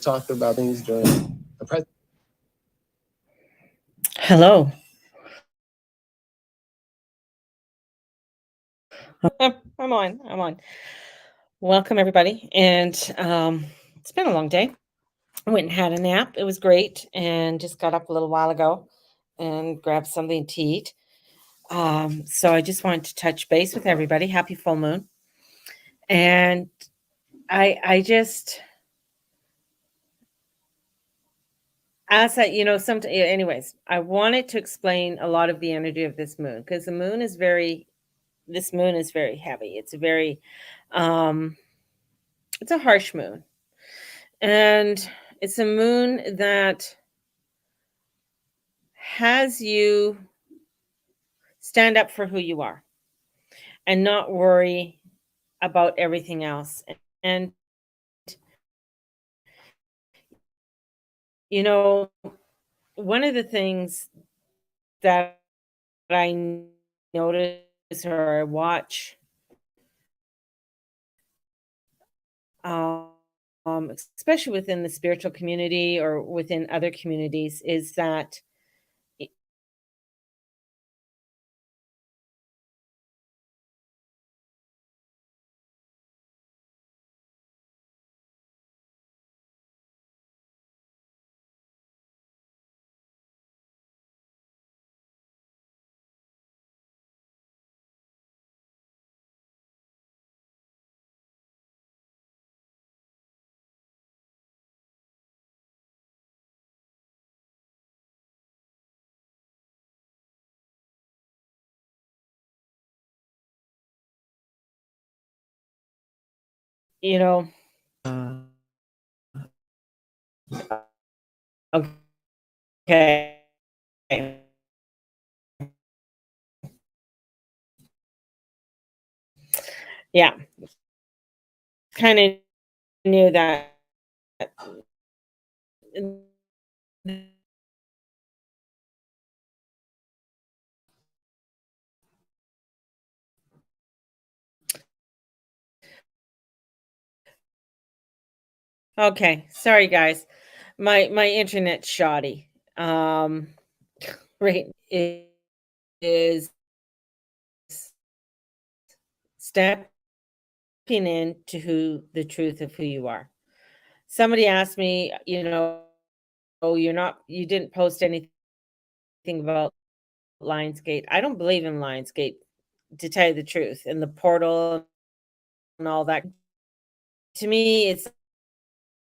talked about things during the present. Hello. I'm on. I'm on. Welcome, everybody. And it's been a long day. I went and had a nap. It was great. And just got up a little while ago and grabbed something to eat. So I just wanted to touch base with everybody. Happy full moon. And I just, as I, anyways, I wanted to explain a lot of the energy of this moon because this moon is very heavy. Um, it's a harsh moon. And it's a moon that has you stand up for who you are and not worry about everything else. And, you know, one of the things that I notice or I watch, especially within the spiritual community or within other communities, is that you know, okay, yeah, kind of knew that. Okay, sorry guys. My internet's shoddy. Right, it is stepping into who the truth of who you are. Somebody asked me, oh, you didn't post anything about Lionsgate. I don't believe in Lionsgate, to tell you the truth, and the portal and all that. To me, it's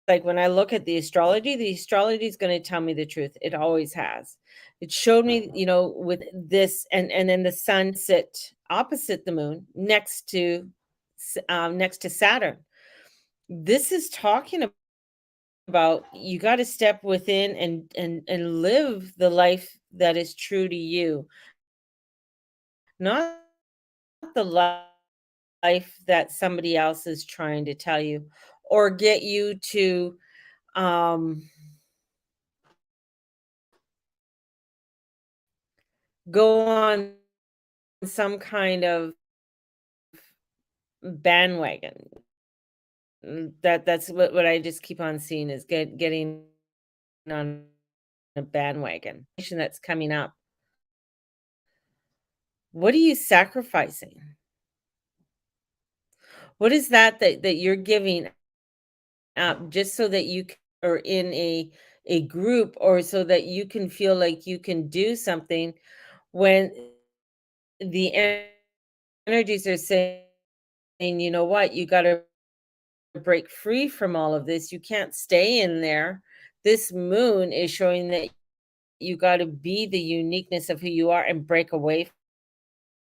like when I look at the astrology is going to tell me the truth. It always has. It showed me, with this, and then the sun sit opposite the moon next to Saturn. This is talking about you got to step within and live the life that is true to you, not the life that somebody else is trying to tell you or get you to um go on some kind of bandwagon. That's what I just keep on seeing is getting on a bandwagon that's coming up. What are you sacrificing? What is that you're giving up just so that are in a group or so that you can feel like you can do something when the energies are saying, you know what, you got to break free from all of this. You can't stay in there. This moon is showing that you got to be the uniqueness of who you are and break away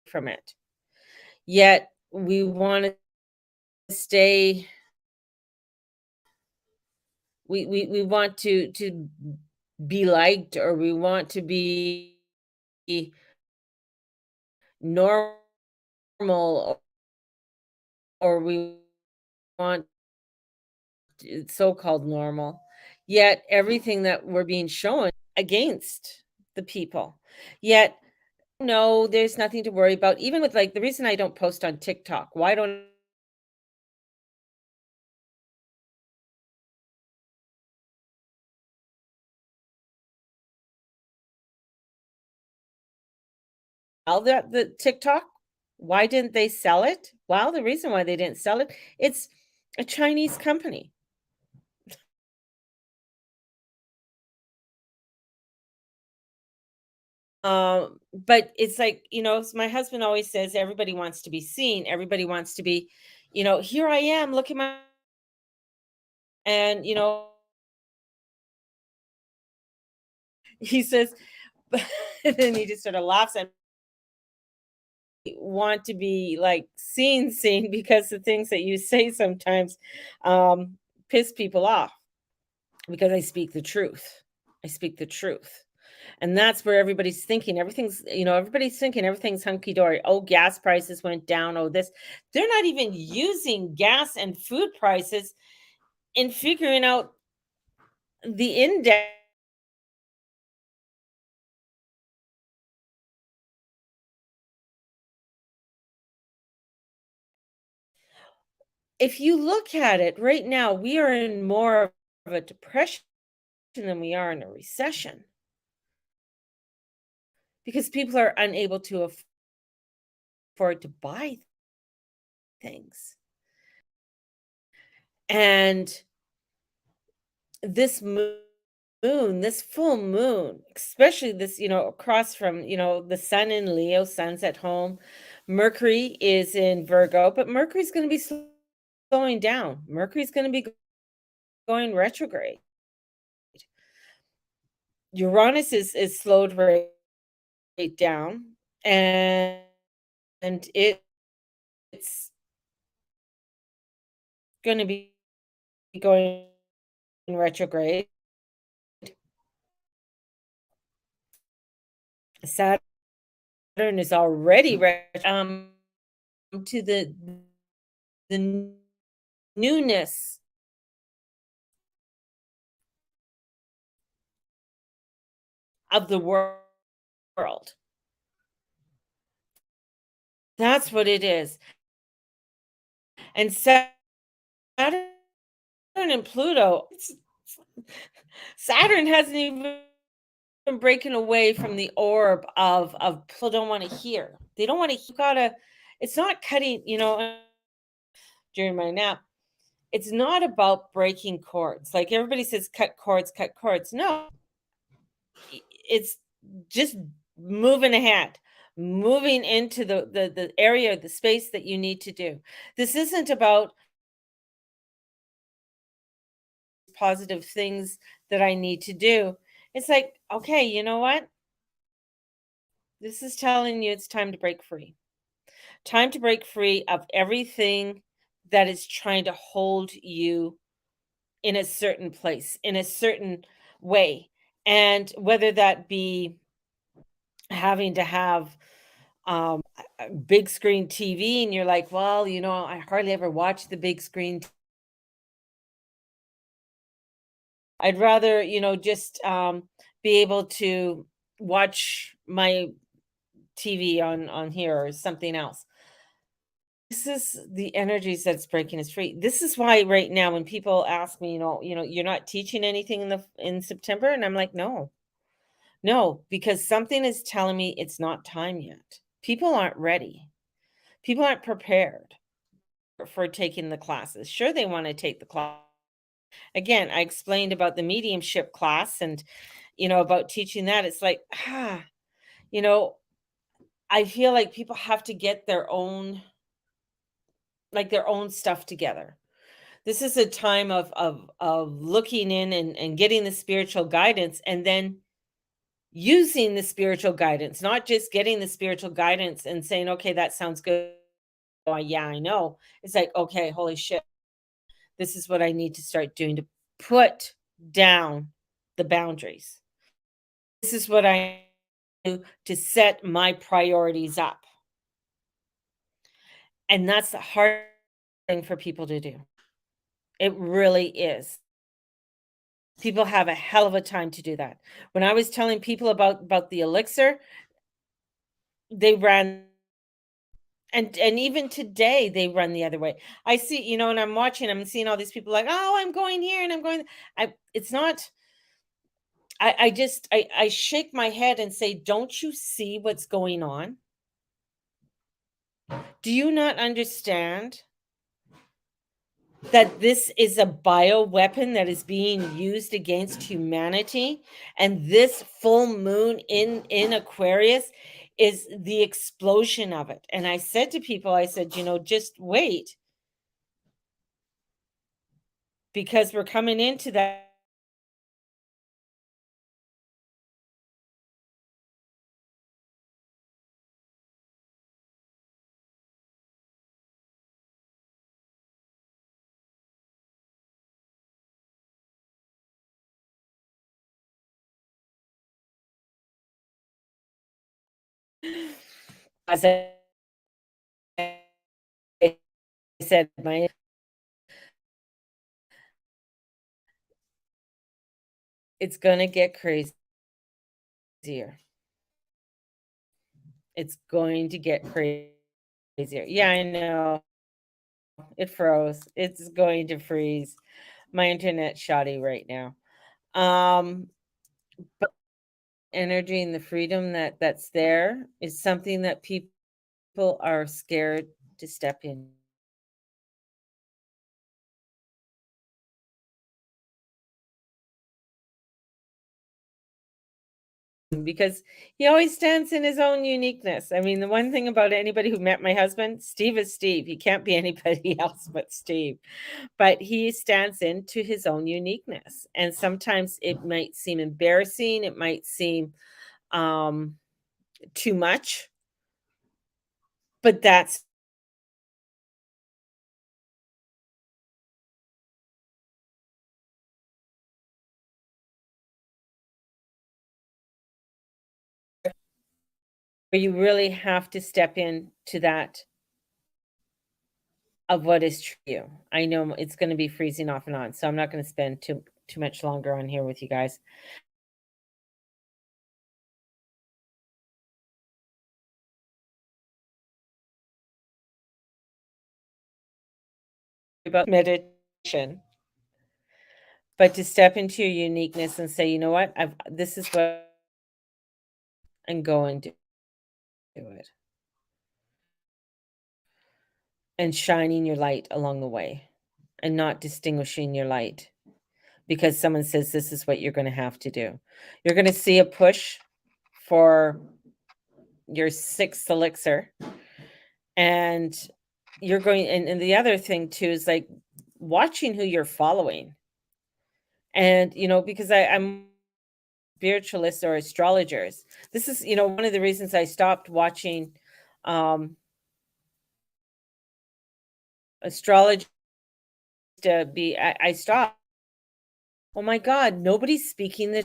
from it. Yet we want to stay we want to be liked, or we want to be normal, or we want so-called normal, yet everything that we're being shown against the people. Yet, no, there's nothing to worry about. Even with, like, the reason I don't post on TikTok, why don't All the TikTok, why didn't they sell it? Well, the reason why they didn't sell it, it's a Chinese company. But it's like, my husband always says everybody wants to be seen. Everybody wants to be, here I am, look at my, and he says, and then he just sort of laughs at me, want to be like seen because the things that you say sometimes piss people off because I speak the truth. I speak the truth. And that's where everybody's thinking everything's hunky dory. Oh, gas prices went down. Oh, this. They're not even using gas and food prices in figuring out the index. If you look at it right now, we are in more of a depression than we are in a recession because people are unable to afford to buy things. And this this full moon, especially this, across from, the sun in Leo, sun's at home. Mercury is in Virgo, but Mercury's going to be slowing down. Mercury's going to be going retrograde. Uranus is slowed right down, and it's going to be going retrograde. Saturn is already to the newness of the world. That's what it is. And Saturn and Pluto, Saturn hasn't even breaking away from the orb of people don't want to hear. They don't want to. You gotta. It's not cutting. During my nap, it's not about breaking cords. Like everybody says, cut cords, cut cords. No, it's just moving ahead, moving into the area, the space that you need to do. This isn't about positive things that I need to do. It's like, okay, you know what? This is telling you it's time to break free. Time to break free of everything that is trying to hold you in a certain place, in a certain way. And whether that be having to have a big screen TV, and you're like, well, I hardly ever watch the big screen. I'd rather, just be able to watch my TV on here or something else. This is the energies that's breaking us free. This is why right now when people ask me, you're not teaching anything in September, and I'm like, no. No, because something is telling me it's not time yet. People aren't ready. People aren't prepared for taking the classes. Sure, they want to take the class. Again, I explained about the mediumship class and about teaching that. It's like, you know, I feel like people have to get their own stuff together. This is a time of looking in and getting the spiritual guidance, and then using the spiritual guidance, not just getting the spiritual guidance and saying, okay, that sounds good. Oh, yeah, I know. It's like, okay, holy shit, this is what I need to start doing to put down the boundaries. This is what I do to set my priorities up. And that's the hard thing for people to do. It really is. People have a hell of a time to do that. When I was telling people about the elixir, they ran, and even today they run the other way. I see, and I'm seeing all these people like, "Oh, I'm going here and I'm going." It's not. I just shake my head and say, "Don't you see what's going on? Do you not understand that this is a bioweapon that is being used against humanity? And this full moon in Aquarius is the explosion of it. And I said to people, I said, just wait, because we're coming into that. As I said, it's going to get crazier. It's going to get crazier. Yeah, I know. It froze. It's going to freeze. My internet's shoddy right now. But energy and the freedom that's there is something that people are scared to step in. Because he always stands in his own uniqueness. I mean, the one thing about anybody who met my husband, Steve is Steve. He can't be anybody else but Steve. But he stands into his own uniqueness. And sometimes it might seem embarrassing, it might seem too much, but that's where you really have to step into that of what is true. I know it's going to be freezing off and on, so I'm not going to spend too much longer on here with you guys. About meditation, but to step into your uniqueness and say, you know what, this is what I'm going to do it, and shining your light along the way, and not distinguishing your light because someone says this is what you're going to have to do. You're going to see a push for your sixth elixir, and you're going, and the other thing too is like watching who you're following. And because I'm spiritualists or astrologers, this is one of the reasons I stopped watching astrology. I stopped. Oh my god, nobody's speaking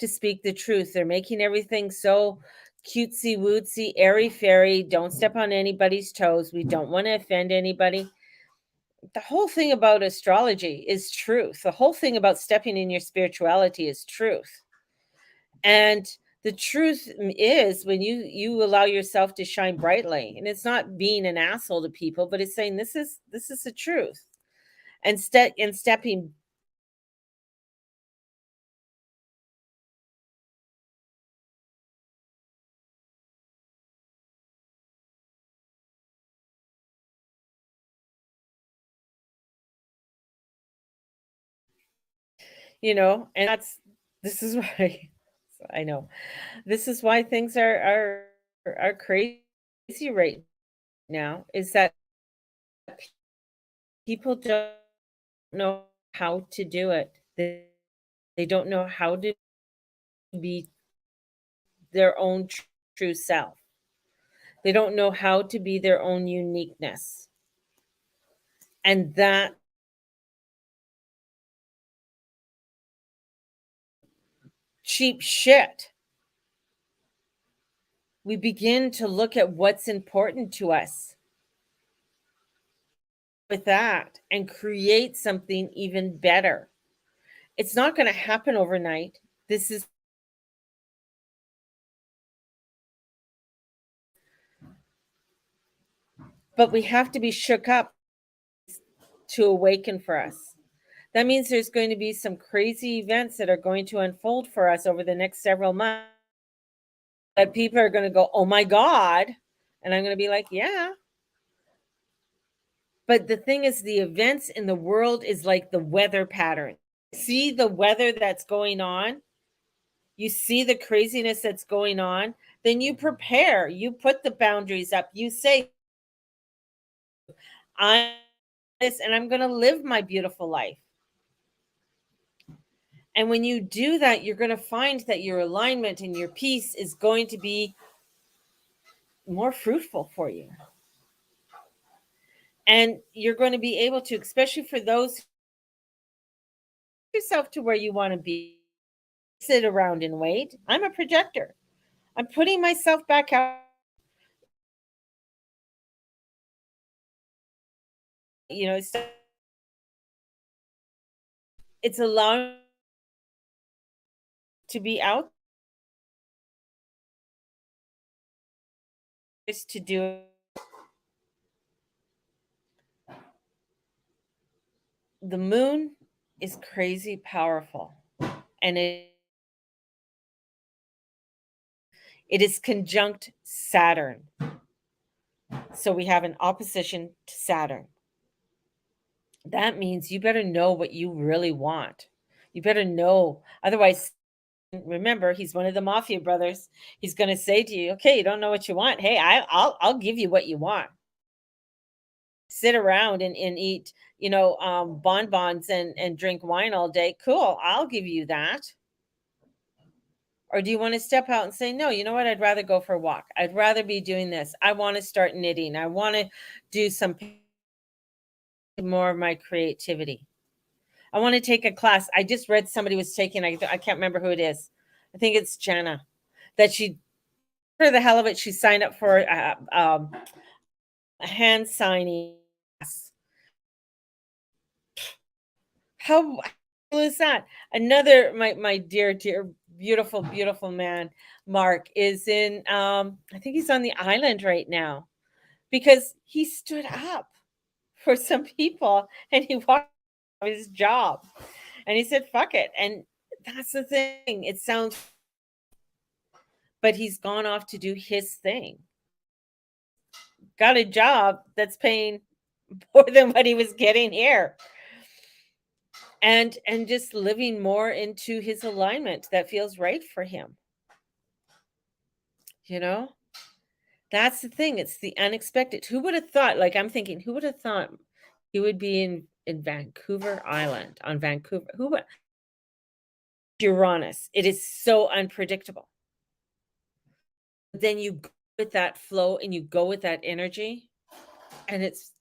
to speak the truth. They're making everything so cutesy wootsy, airy fairy. Don't step on anybody's toes. We don't want to offend anybody. The whole thing about astrology is truth. The whole thing about stepping in your spirituality is truth. And the truth is when you allow yourself to shine brightly, and it's not being an asshole to people, but it's saying this is the truth. And stepping, and this is why I know. This is why things are crazy right now, is that people don't know how to do it. They don't know how to be their own true self. They don't know how to be their own uniqueness. And that cheap shit. We begin to look at what's important to us with that and create something even better. It's not going to happen overnight. This is, but we have to be shook up to awaken for us. That means there's going to be some crazy events that are going to unfold for us over the next several months. that people are going to go, oh my God. And I'm going to be like, yeah. But the thing is, the events in the world is like the weather pattern. See the weather that's going on, you see the craziness that's going on, then you prepare, you put the boundaries up, you say, I'm this and I'm going to live my beautiful life. And when you do that, you're going to find that your alignment and your peace is going to be more fruitful for you. And you're going to be able to, especially for those yourself to where you want to be, sit around and wait. I'm a projector. I'm putting myself back out. You know, it's allowing to be out is to do. The moon is crazy powerful, and it is conjunct Saturn. So we have an opposition to Saturn. That means you better know what you really want. You better know. Otherwise, remember, he's one of the mafia brothers. He's going to say to you, okay, you don't know what you want. Hey, I'll give you what you want. Sit around and eat, bonbons and drink wine all day. Cool. I'll give you that. Or do you want to step out and say, no, you know what? I'd rather go for a walk. I'd rather be doing this. I want to start knitting. I want to do some more of my creativity. I want to take a class. I just read somebody was taking, I can't remember who it is. I think it's Jana, that she, for the hell of it, she signed up for a hand signing class. How cool is that? Another, my dear, beautiful man, Mark, is in, I think he's on the island right now because he stood up for some people and he walked his job and he said, fuck it. And that's the thing. It sounds, but he's gone off to do his thing. Got a job that's paying more than what he was getting here. And just living more into his alignment that feels right for him. You know? That's the thing. It's the unexpected. Who would have thought, like I'm thinking, who would have thought he would be in Vancouver Island on Vancouver? Who would Uranus? It is so unpredictable. Then you go with that flow and you go with that energy, and it's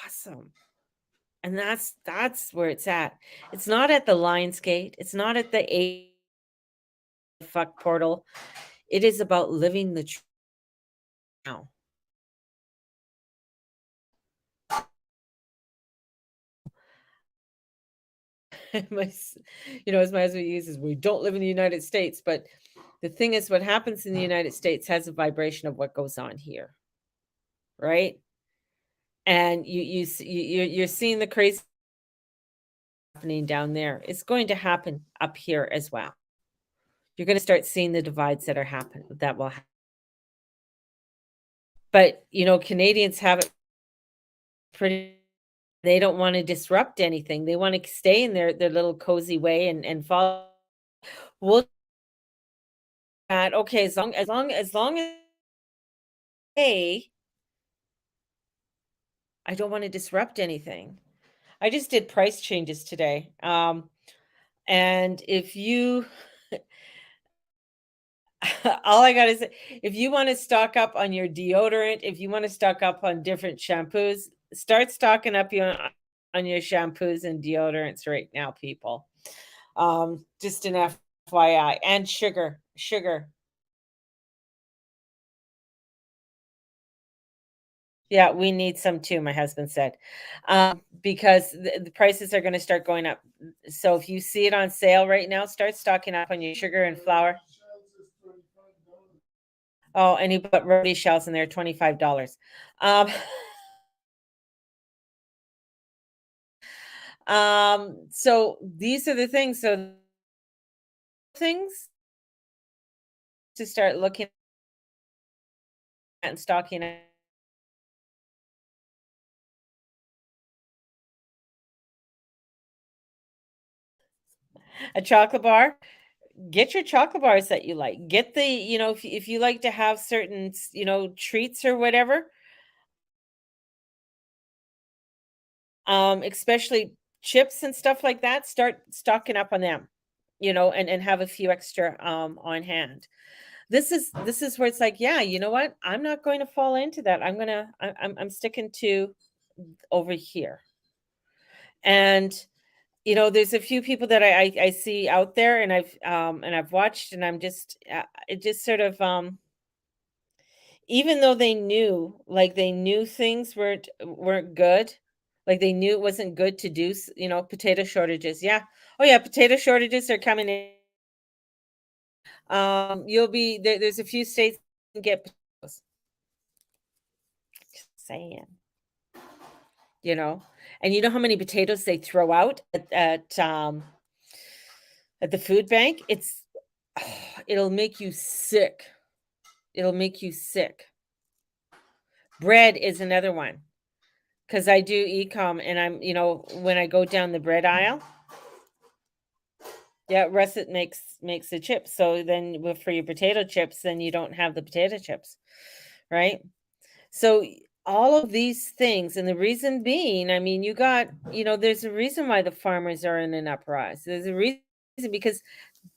awesome. And that's where it's at. It's not at the Lions Gate. It's not at the a fuck portal. It is about living the truth now. As my husband uses, we don't live in the United States, but the thing is, what happens in the United States has a vibration of what goes on here, right? And you're seeing the crazy happening down there. It's going to happen up here as well. You're going to start seeing the divides that will happen. But Canadians have it pretty. They don't want to disrupt anything. They want to stay in their little cozy way and follow. We'll that okay as long as hey, I don't want to disrupt anything. I just did price changes today. And if you all I gotta say, if you want to stock up on your deodorant, if you want to stock up on different shampoos, start stocking up on your shampoos and deodorants right now, people. Just an FYI. And sugar. Yeah, we need some too, my husband said, because the prices are going to start going up. So if you see it on sale right now, start stocking up on your sugar and flour. Oh, and he put roti shells in there, $25. Um, so these are the things. So things to start looking and stocking a chocolate bar, get your chocolate bars that you like. Get the, if you like to have certain, treats or whatever, especially chips and stuff like that, start stocking up on them, and have a few extra on hand. This is where it's like, yeah, you know what? I'm not going to fall into that. I'm sticking to over here. And there's a few people that I see out there, and I've watched, and I'm just it just sort of even though they knew things weren't good, like they knew it wasn't good to do, potato shortages. Yeah. Oh yeah, potato shortages are coming in. You'll be there, there's a few states that can get potatoes. Just saying, you know. And you know how many potatoes they throw out at the food bank? It'll make you sick. It'll make you sick. Bread is another one. Because I do e-com, and when I go down the bread aisle, yeah, russet makes the chips. So then for your potato chips, then you don't have the potato chips, right? So all of these things, and the reason being, I mean, there's a reason why the farmers are in an uprise. There's a reason because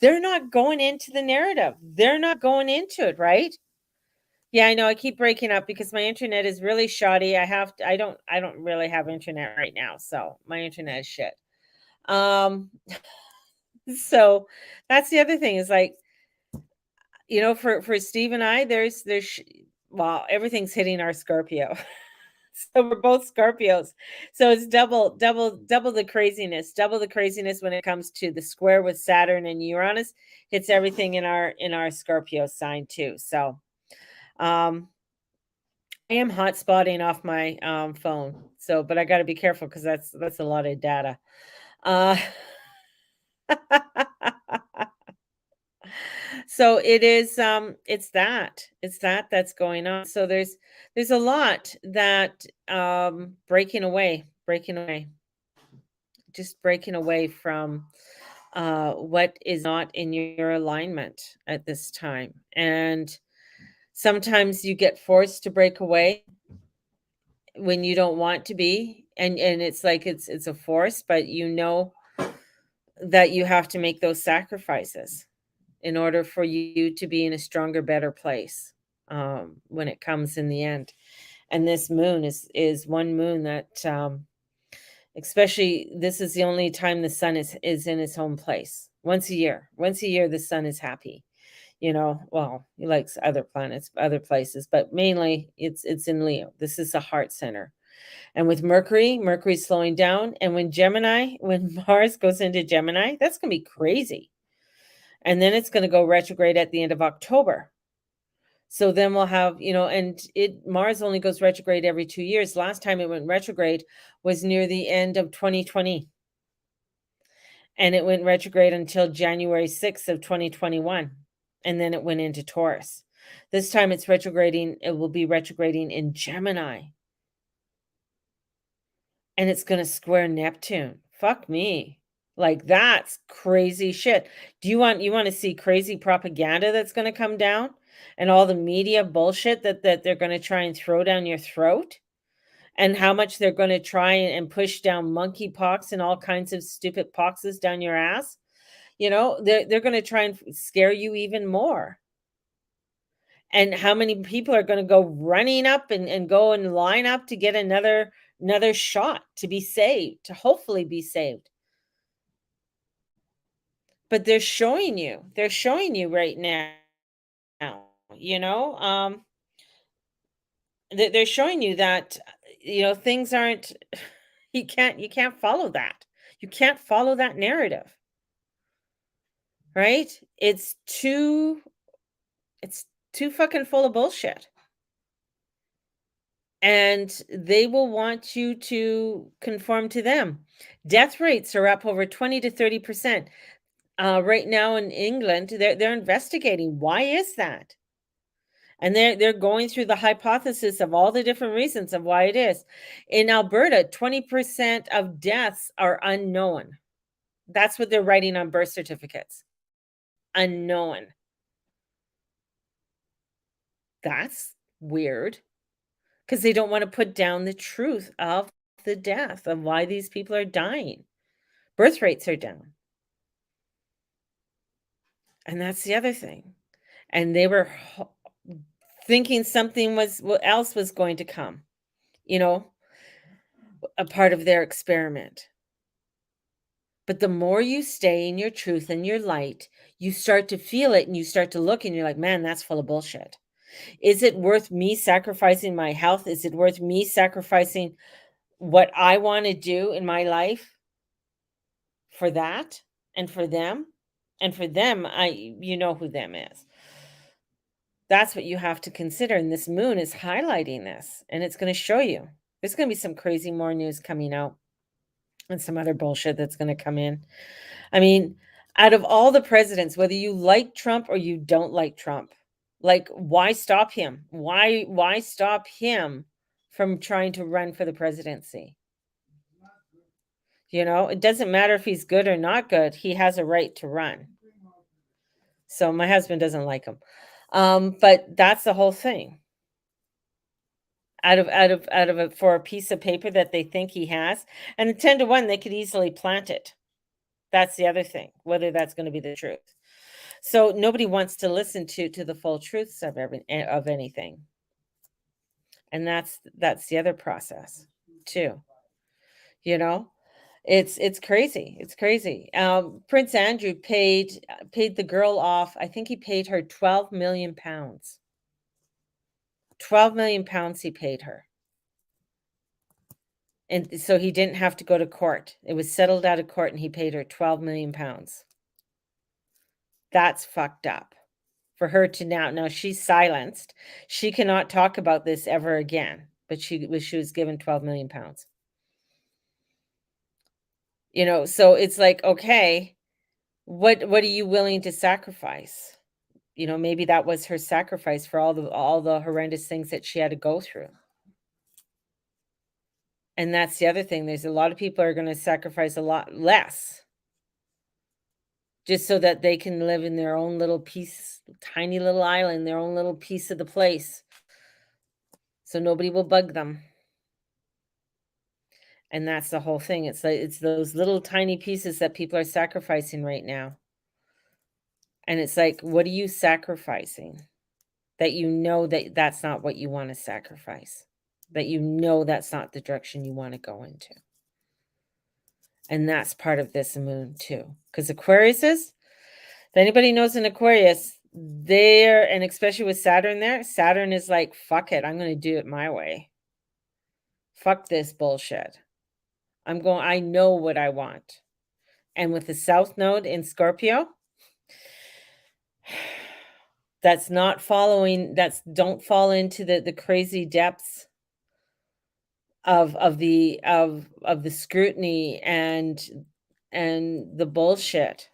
they're not going into the narrative. They're not going into it, right? Yeah, I know. I keep breaking up because my internet is really shoddy. I don't really have internet right now, so my internet is shit. Um, so that's the other thing is like, for Steve and I, well, everything's hitting our Scorpio. So we're both Scorpios. So it's double the craziness when it comes to the square with Saturn and Uranus. Hits everything in our Scorpio sign too. So um I am hotspotting off my phone. So but I got to be careful because that's a lot of data. Uh so it's that that's going on. So there's a lot that breaking away, just breaking away from what is not in your alignment at this time. And sometimes you get forced to break away when you don't want to be, and it's like it's a force, but that you have to make those sacrifices in order for you to be in a stronger, better place when it comes in the end. And this moon is one moon that especially this is the only time the sun is in its home place. Once a year the sun is happy. Well, he likes other planets, other places, but mainly it's in Leo. This is the heart center. And with Mercury's slowing down, and when Mars goes into Gemini, that's going to be crazy. And then it's going to go retrograde at the end of October. So then we'll have, and Mars only goes retrograde every 2 years. Last time it went retrograde was near the end of 2020. And it went retrograde until January 6th of 2021. And then it went into Taurus. This time it will be retrograding in Gemini. And it's going to square Neptune. Fuck me. Like that's crazy shit. You want to see crazy propaganda that's going to come down and all the media bullshit that they're going to try and throw down your throat, and how much they're going to try and push down monkeypox and all kinds of stupid poxes down your ass. They're going to try and scare you even more. And how many people are going to go running up and go and line up to get another shot to be saved, to hopefully be saved. But they're showing you right now, you know, um, they're showing you that, things aren't, you can't follow that. You can't follow that narrative, right? It's too fucking full of bullshit. And they will want you to conform to them. Death rates are up over 20 to 30%. Right now in England, they're investigating. Why is that? And they're going through the hypothesis of all the different reasons of why it is. In Alberta, 20% of deaths are unknown. That's what they're writing on birth certificates. Unknown. That's weird, because they don't want to put down the truth of the death, of why these people are dying. Birth rates are down. And that's the other thing. And they were thinking something else was going to come, you know, a part of their experiment. But the more you stay in your truth and your light, you start to feel it and you start to look and you're like, man, that's full of bullshit. Is it worth me sacrificing my health? Is it worth me sacrificing what I want to do in my life for that and for them? And for them, you know who them is. That's what you have to consider. And this moon is highlighting this, and it's going to show you. There's going to be some crazy more news coming out and some other bullshit that's going to come in. I mean, out of all the presidents, whether you like Trump or you don't like Trump, like, why stop him? Why stop him from trying to run for the presidency? You know, it doesn't matter if he's good or not good. He has a right to run. So my husband doesn't like him. But that's the whole thing. Out of it for a piece of paper that they think he has, and a 10 to 1, they could easily plant it. That's the other thing, whether that's going to be the truth. So nobody wants to listen to the full truths of anything. And that's the other process too. You know, it's crazy. It's crazy. Prince Andrew paid the girl off. I think he paid her 12 million pounds. 12 million pounds he paid her. And so he didn't have to go to court. It was settled out of court and he paid her 12 million pounds. That's fucked up. For her to now she's silenced. She cannot talk about this ever again, but she was given 12 million pounds. You know, so it's like, okay, what are you willing to sacrifice? You know, maybe that was her sacrifice for all the horrendous things that she had to go through. And that's the other thing. There's a lot of people are going to sacrifice a lot less just so that they can live in their own little piece, tiny little island, their own little piece of the place. So nobody will bug them. And that's the whole thing. It's like, it's those little tiny pieces that people are sacrificing right now. And it's like, what are you sacrificing? That you know that that's not what you want to sacrifice. That you know that's not the direction you want to go into. And that's part of this moon too. Because Aquarius is, if anybody knows an Aquarius, there, and especially with Saturn there, Saturn is like, fuck it, I'm going to do it my way. Fuck this bullshit. I know what I want. And with the South Node in Scorpio, don't fall into the crazy depths of the scrutiny and the bullshit.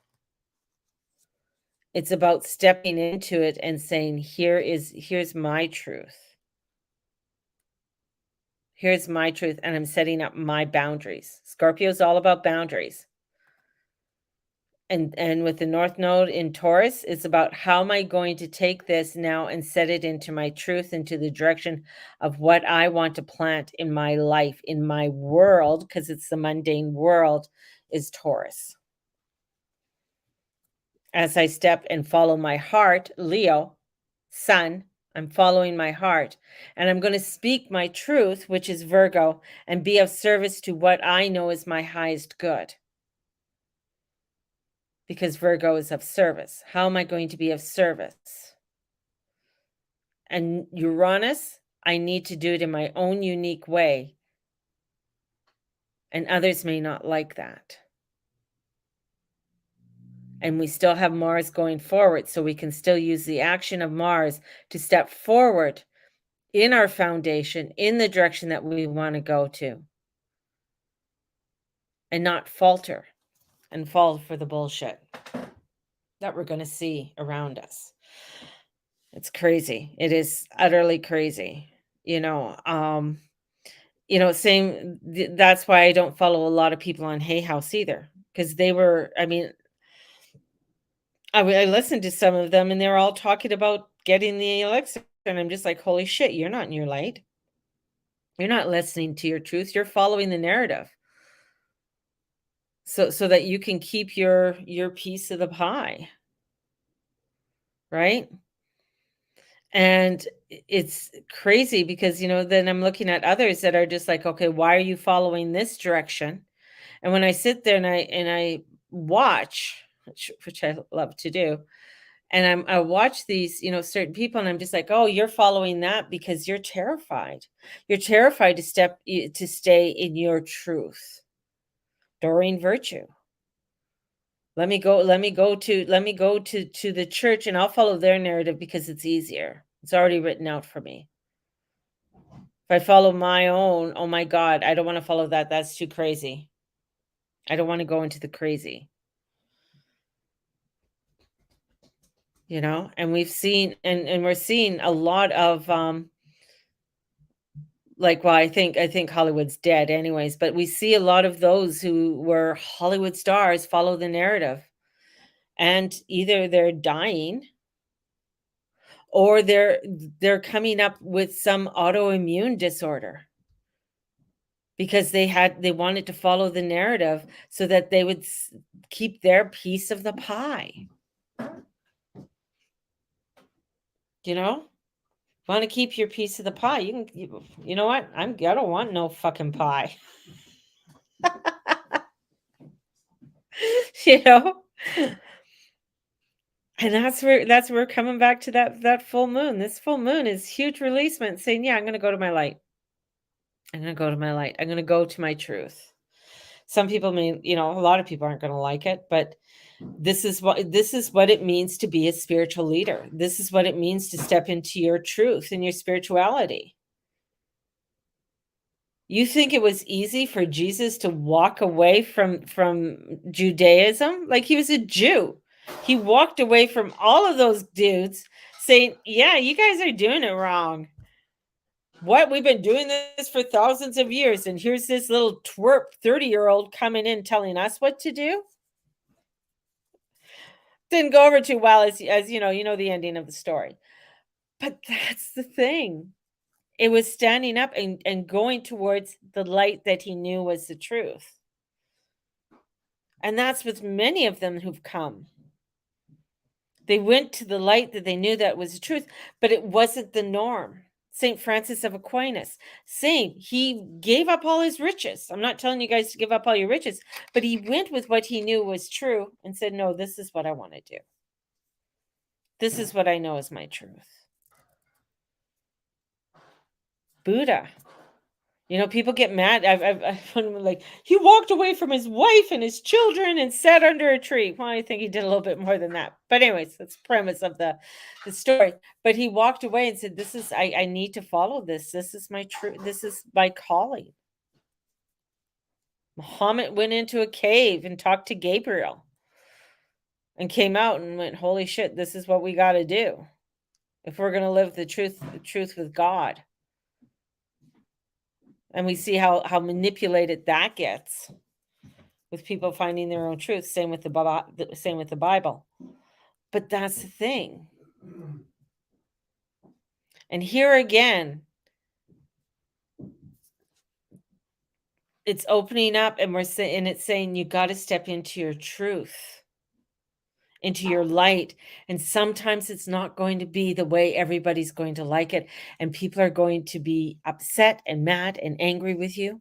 It's about stepping into it and saying, here's my truth. Here's my truth, and I'm setting up my boundaries. Scorpio is all about boundaries. And with the North Node in Taurus, it's about how am I going to take this now and set it into my truth, into the direction of what I want to plant in my life, in my world, because it's the mundane world, is Taurus. As I step and follow my heart, Leo, Sun, I'm following my heart, and I'm going to speak my truth, which is Virgo, and be of service to what I know is my highest good. Because Virgo is of service. How am I going to be of service? And Uranus, I need to do it in my own unique way. And others may not like that. And we still have Mars going forward, so we can still use the action of Mars to step forward in our foundation, in the direction that we want to go to. And not falter and fall for the bullshit that we're going to see around us. It's crazy. It is utterly crazy. Same that's why I don't follow a lot of people on Hay House either, because they were I mean, I listened to some of them and they were all talking about getting the elixir, and I'm just like, "Holy shit, you're not in your light. You're not listening to your truth. You're following the narrative." So that you can keep your piece of the pie, right? And it's crazy because, then I'm looking at others that are just like, "Okay, why are you following this direction?" And when I sit there and I watch, which I love to do, and I watch these, certain people, and I'm just like, "Oh, you're following that because you're terrified. You're terrified to stay in your truth. Doreen Virtue. Let me go to the church and I'll follow their narrative because it's easier. It's already written out for me. If I follow my own, oh my God, I don't want to follow that. That's too crazy. I don't want to go into the crazy, and we've seen and we're seeing a lot of like, well, I think Hollywood's dead anyways, but we see a lot of those who were Hollywood stars follow the narrative, and either they're dying or they're coming up with some autoimmune disorder because they wanted to follow the narrative so that they would keep their piece of the pie. You know, want to keep your piece of the pie? You know what? I don't want no fucking pie. you know, and that's where we're coming back to that full moon. This full moon is huge releasement, saying, "Yeah, I'm going to go to my light. I'm going to go to my light. I'm going to go to my truth." Some people may, a lot of people aren't going to like it, but this is what it means to be a spiritual leader. This is what it means to step into your truth and your spirituality. You think it was easy for Jesus to walk away from Judaism? Like, he was a Jew. He walked away from all of those dudes saying, "Yeah, you guys are doing it wrong. What? We've been doing this for thousands of years, and here's this little twerp 30-year-old coming in telling us what to do?" Didn't go over too well, as you know the ending of the story. But that's the thing. It was standing up and going towards the light that he knew was the truth. And that's with many of them who've come. They went to the light that they knew that was the truth, but it wasn't the norm. St. Francis of Aquinas, same. He gave up all his riches. I'm not telling you guys to give up all your riches, but he went with what he knew was true and said, "No, this is what I want to do. This is what I know is my truth." Buddha. People get mad. I'm like, he walked away from his wife and his children and sat under a tree. Well, I think he did a little bit more than that. But anyways, that's the premise of the story. But he walked away and said, I need to follow this. This is my truth. This is my calling. Muhammad went into a cave and talked to Gabriel and came out and went, "Holy shit, this is what we got to do if we're going to live the truth with God." And we see how manipulated that gets with people finding their own truth. Same with the Bible. But that's the thing. And here again, it's opening up, and it's saying you got to step into your truth, into your light. And sometimes it's not going to be the way everybody's going to like it, and people are going to be upset and mad and angry with you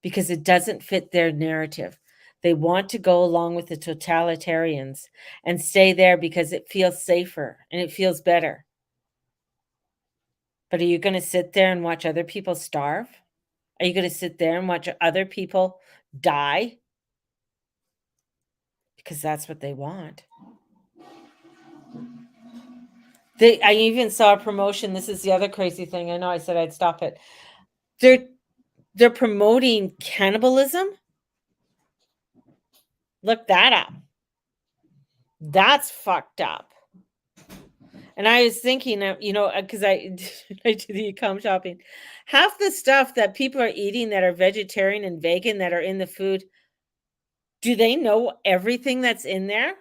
because it doesn't fit their narrative. They want to go along with the totalitarians and stay there because it feels safer and it feels better. But are you going to sit there and watch other people starve? Are you going to sit there and watch other people die? Because that's what they want. I even saw a promotion. This is the other crazy thing. I know I said I'd stop it. They're promoting cannibalism. Look that up. That's fucked up. And I was thinking, because I do the e-com shopping, half the stuff that people are eating that are vegetarian and vegan that are in the food, do they know everything that's in there?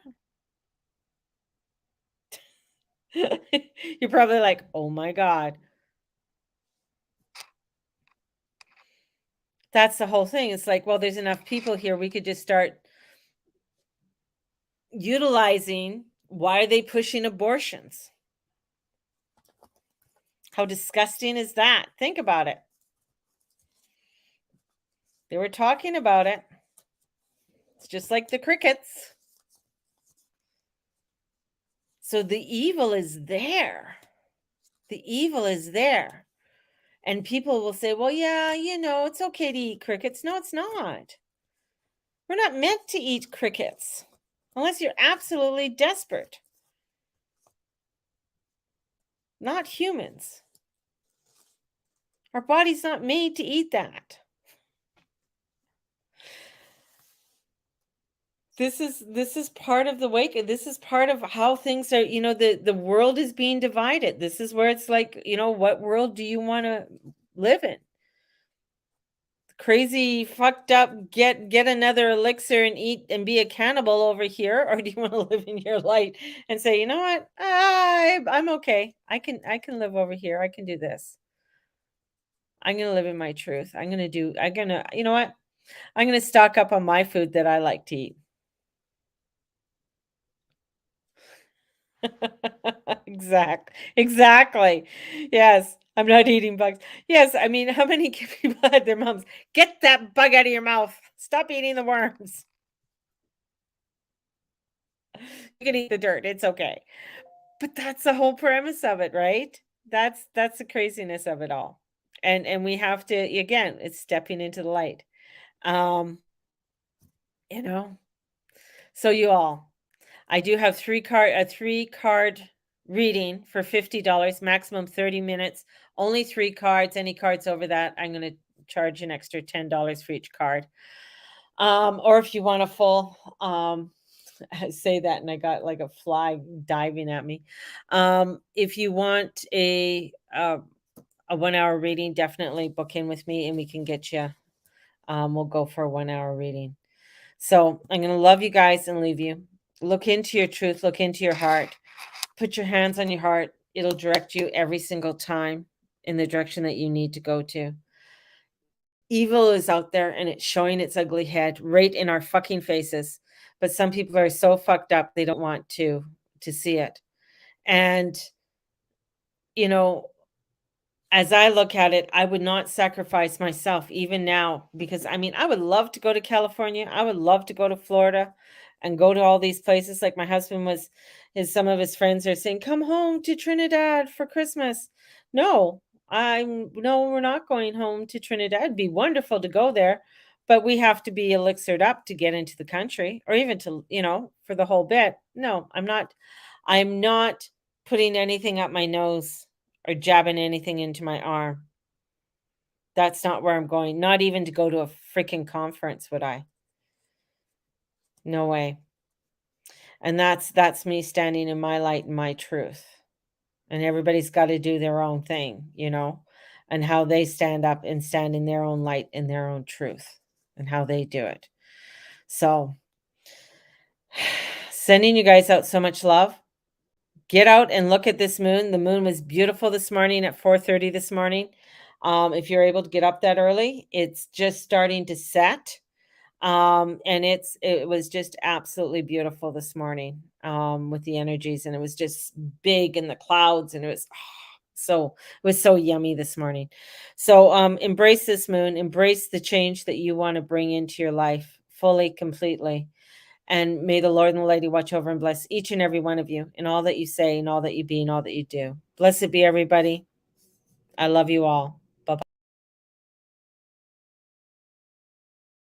You're probably like, "Oh my god." That's the whole thing. It's like, well, there's enough people here. We could just start utilizing. Why are they pushing abortions? How disgusting is that? Think about it. They were talking about it. It's just like the crickets. So the evil is there. The evil is there. And people will say, well, yeah, it's okay to eat crickets. No, it's not. We're not meant to eat crickets unless you're absolutely desperate. Not humans. Our body's not made to eat that. This is part of the wake. This is part of how things are, the world is being divided. This is where it's like, what world do you want to live in? Crazy, fucked up, get another elixir and eat and be a cannibal over here, or do you want to live in your light and say, you know what? I'm okay. I can live over here. I can do this. I'm gonna live in my truth. You know what? I'm gonna stock up on my food that I like to eat. Exactly. Yes, I'm not eating bugs. Yes, I mean, how many people had their moms, "Get that bug out of your mouth. Stop eating the worms. You can eat the dirt. It's okay." But that's the whole premise of it, right? That's the craziness of it all. And we have to, again, it's stepping into the light. Um, you know. So you all, I do have a 3-card reading for $50, maximum 30 minutes, only 3 cards. Any cards over that, I'm gonna charge an extra $10 for each card. Or if you want a full, I say that and I got like a fly diving at me. If you want a 1-hour reading, definitely book in with me and we can get you. We'll go for a 1-hour reading. So I'm going to love you guys and leave you. Look into your truth, look into your heart, put your hands on your heart. It'll direct you every single time in the direction that you need to go to. Evil is out there and it's showing its ugly head right in our fucking faces. But some people are so fucked up they don't want to see it. And you know, as I look at it, I would not sacrifice myself even now because I mean, I would love to go to California. I would love to go to Florida and go to all these places like my husband was some of his friends are saying, "Come home to Trinidad for Christmas." No, no, we're not going home to Trinidad. It'd be wonderful to go there, but we have to be elixired up to get into the country or even to, for the whole bit. No, I'm not putting anything up my nose or jabbing anything into my arm. That's not where I'm going. Not even to go to a freaking conference would I. No way. And that's me standing in my light and my truth. And everybody's got to do their own thing, and how they stand up and stand in their own light and their own truth and how they do it. So, sending you guys out so much love. Get out and look at this moon. The moon was beautiful this morning at 4:30 this morning. If you're able to get up that early, it's just starting to set. And it was just absolutely beautiful this morning, with the energies, and it was just big in the clouds, and it was so yummy this morning. So embrace this moon, embrace the change that you want to bring into your life fully, completely. And may the Lord and the Lady watch over and bless each and every one of you in all that you say and all that you be and all that you do. Blessed be everybody. I love you all.